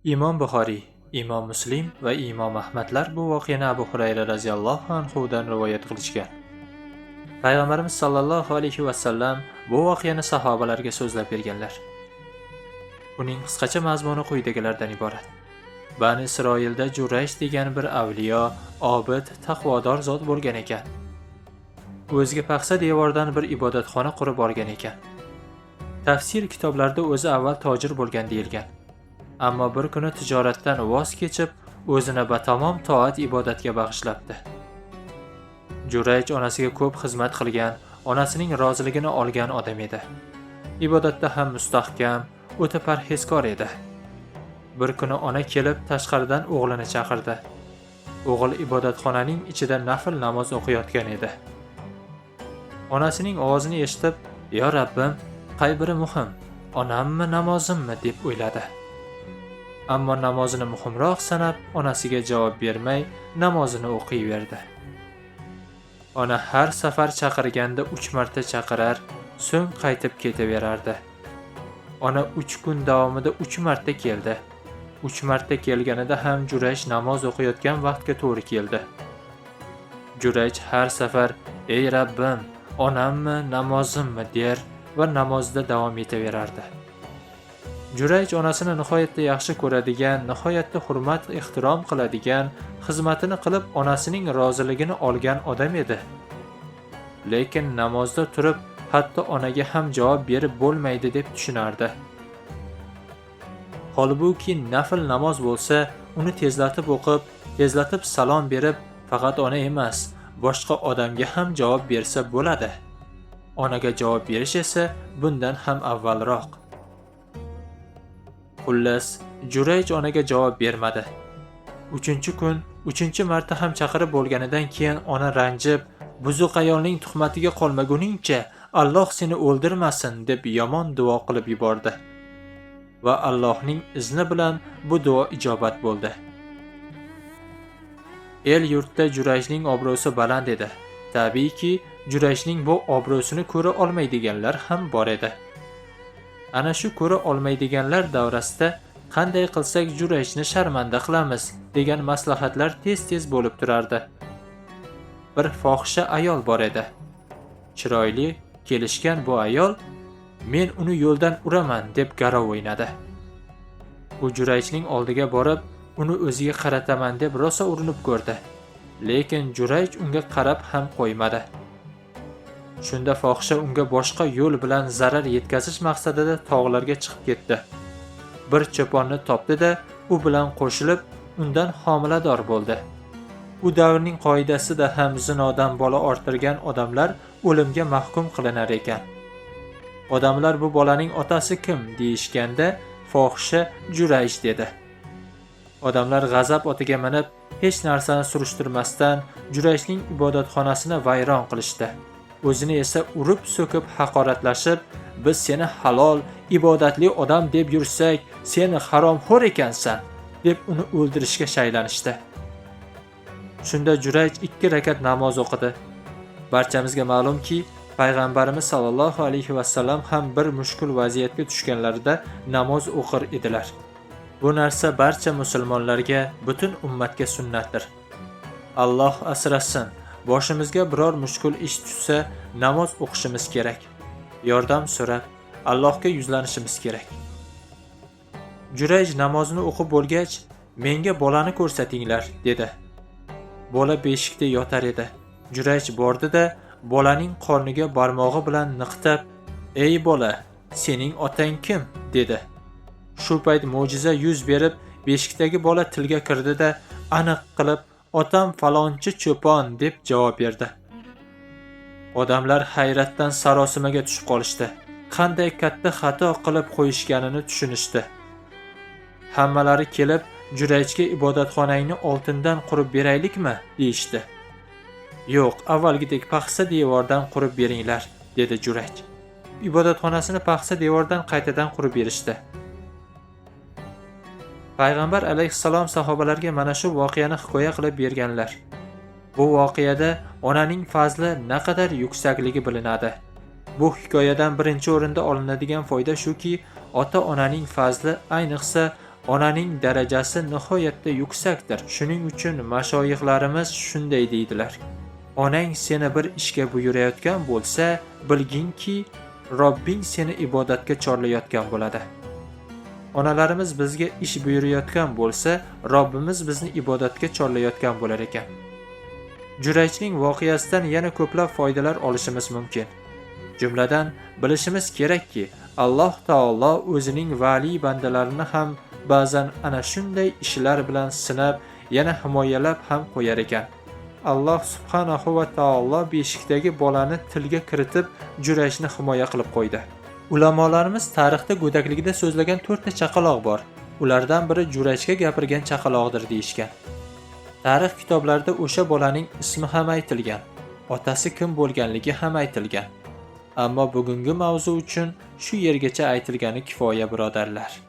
Imom Buxoriy, Imom Muslim va Imom Ahmadlar bu voqeani Abu Hurayra radhiyallohu anhudan rivoyat qilishgan. Payg'ambarimiz sallallohu alayhi va sallam bu voqeani sahobalarga so'zlab berganlar. Uning qisqacha mazmuni quyidagilardan iborat. Bani Isroilda Juraysh degan bir avliyo, obid, taqvodor zot bo'lgan ekan. O'ziga paxsa devordan bir ibodatxona qurib olgan ekan. Tafsir kitoblarida o'zi avval tojir bo'lgan deyilgan. Ammo bir kuni tijoratdan voz kechib, o'zini batamom toat ibodatga bag'ishlabdi. Jurayj onasiga ko'p xizmat qilgan, onasining roziligini olgan odam edi. Ibodatda ham mustahkam, o'ta parhezkor edi. Bir kuni ona kelib tashqaridan o'g'lini chaqirdi. O'g'il ibodatxonaning ichida nafl namoz o'qiyotgan edi. Onasining ovozini eshitib, "Ya Rabbim, qay biri muhim, onammi, namozimmi?" deb o'yladi. Ammo namozini muhimroq sanab, onasiga javob bermay, namozini o'qiyverdi. Ona har safar chaqirganda 3 marta chaqirar, so'ng qaytib ketaverardi. Ona 3 kun davomida 3 marta keldi. 3 marta kelganida ham Juraysh namoz o'qiyotgan vaqtga to'g'ri keldi. Juraysh har safar, "Ey Rabbim, onammi, namozimmi?" der va namozda davom etaverardi. Jurayj onasini nihoyatda yaxshi ko'radigan, nihoyatda hurmat-ehtirom qiladigan, xizmatini qilib onasining roziligini olgan odam edi. Lekin namozda turib, hatto onaga ham javob berib bo'lmaydi deb tushunardi. Holbuki nafl namoz bo'lsa, uni tezlatib o'qib, tezlatib salom berib, faqat ona emas, boshqa odamga ham javob bersa bo'ladi. Onaga javob berish esa bundan ham avvalroq. Xullas, Jurayj onaga javob bermadi. 3-kun, 3-marta ham chaqirib bo'lganidan keyin ona ranjib, "Buzuq ayolning tuhmatiga qolmaguningcha Alloh seni o'ldirmasin" deb yomon duo qilib yubordi. Va Allohning izni bilan bu duo ijobat bo'ldi. El yurtda Jurayshning obro'si baland edi. Tabiiyki, Jurayshning bu obro'sini ko'ra olmaydiganlar ham bor edi. Ana shu ko'ra olmaydiganlar davrasida qanday qilsak Jurayshni sharmanda qilamiz degan maslahatlar tez-tez bo'lib turardi. Bir fohisha ayol bor edi. Chiroyli, kelishgan bu ayol, "Men uni yo'ldan uraman" deb garov o'ynadi. U Jurayshning oldiga borib, uni o'ziga qarataman deb rosa urinib ko'rdi. Lekin Jurayj unga qarab ham qo'ymadi. Shunda fohisha unga boshqa yo'l bilan zarar yetkazish maqsadida tog'larga chiqib ketdi. Bir cho'ponni topdi-da, u bilan qo'shilib, undan homilador bo'ldi. U davrning qoidasida ham zinodan bola orttirgan odamlar o'limga mahkum qilinar ekan. Odamlar bu bolaning otasi kim deyishganda, fohisha Jurayj dedi. Odamlar g'azab otiga minib, hech narsani surishtirmasdan Jurayshning ibodatxonasini vayron qilishdi. O'zini esa urib so'kib haqoratlashib, "Biz seni halol, ibodatli odam deb yursak, seni haromxo'r ekansan" deb uni o'ldirishga shaylanishdi. Shunda Jurayj 2 rakat namoz o'qidi. Barchamizga ma'lumki, payg'ambarimiz sallallohu alayhi va sallam ham bir mushkul vaziyatga tushganlarida namoz o'qir edilar. Bu narsa barcha musulmonlarga, butun ummatga sunnatdir. Alloh asrasin, boshimizga biror mushkul ish tushsa, namoz o'qishimiz kerak. Yordam so'rab, Allohga yuzlanishimiz kerak. Jurayj namozini o'qib bo'lgach, "Menga bolani ko'rsatinglar" dedi. Bola beshikda yotar edi. Jurayj bordi-da, bolaning qorniga barmog'i bilan niqtab, "Ey bola, sening otang kim?" dedi. Shu payt mo'jiza yuz berib, beshikdagi bola tilga kirdi-da, aniq qilib, "Otam falonchi cho'pon" deb javob berdi. Odamlar hayratdan sarosimaga tushib qolishdi. Qanday katta xato qilib qo'yishganini tushunishdi. Hammalari kelib, Jurayjga ibodatxonangni oltindan qurib beraylikmi deyishdi. "Yo'q, avvalgidek paxsa devordan qurib beringlar" dedi Jurayj. Ibodatxonasini paxsa devordan qaytadan qurib berishdi. Payg'ambar alayhissalom sahobalarga mana shu voqeani hikoya qilib berganlar. Bu voqeada onaning fazli naqadar yuksakligi bilinadi. Bu hikoyadan birinchi o'rinda olinadigan foyda shuki, ota-onaning fazli ayniqsa Onaning darajasi nihoyatda yuksakdir. Shuning uchun mashoyixlarimiz shunday deydilar. Onang seni bir ishga buyurayotgan bo'lsa, bilginki, Robbing seni ibodatga chorlayotgan bo'ladi. Onalarimiz bizga ish buyurayotgan bo'lsa, Robbimiz bizni ibodatga chorlayotgan bo'lar ekan. Juraychning voqeasidan yana ko'plab foydalar olishimiz mumkin. Jumladan, bilishimiz kerakki, Alloh taolo o'zining vali bandalarini ham ba'zan ana shunday ishlar bilan sinab, yana himoyalab ham qo'yar ekan. Alloh subhanahu va taolo beshikdagi bolani tilga kiritib, Juraychni himoya qilib qo'ydi. Ulamolarimiz tarixda go'dakligida so'zlagan 4 ta chaqaloq bor. Ulardan biri Juraychga gapirgan chaqaloqdir deyishgan. Tarix kitoblarida o'sha bolaning ismi ham aytilgan, otasi kim bo'lganligi ham aytilgan. Ammo bugungi mavzu uchun shu yergacha aytilgani kifoya, birodarlar.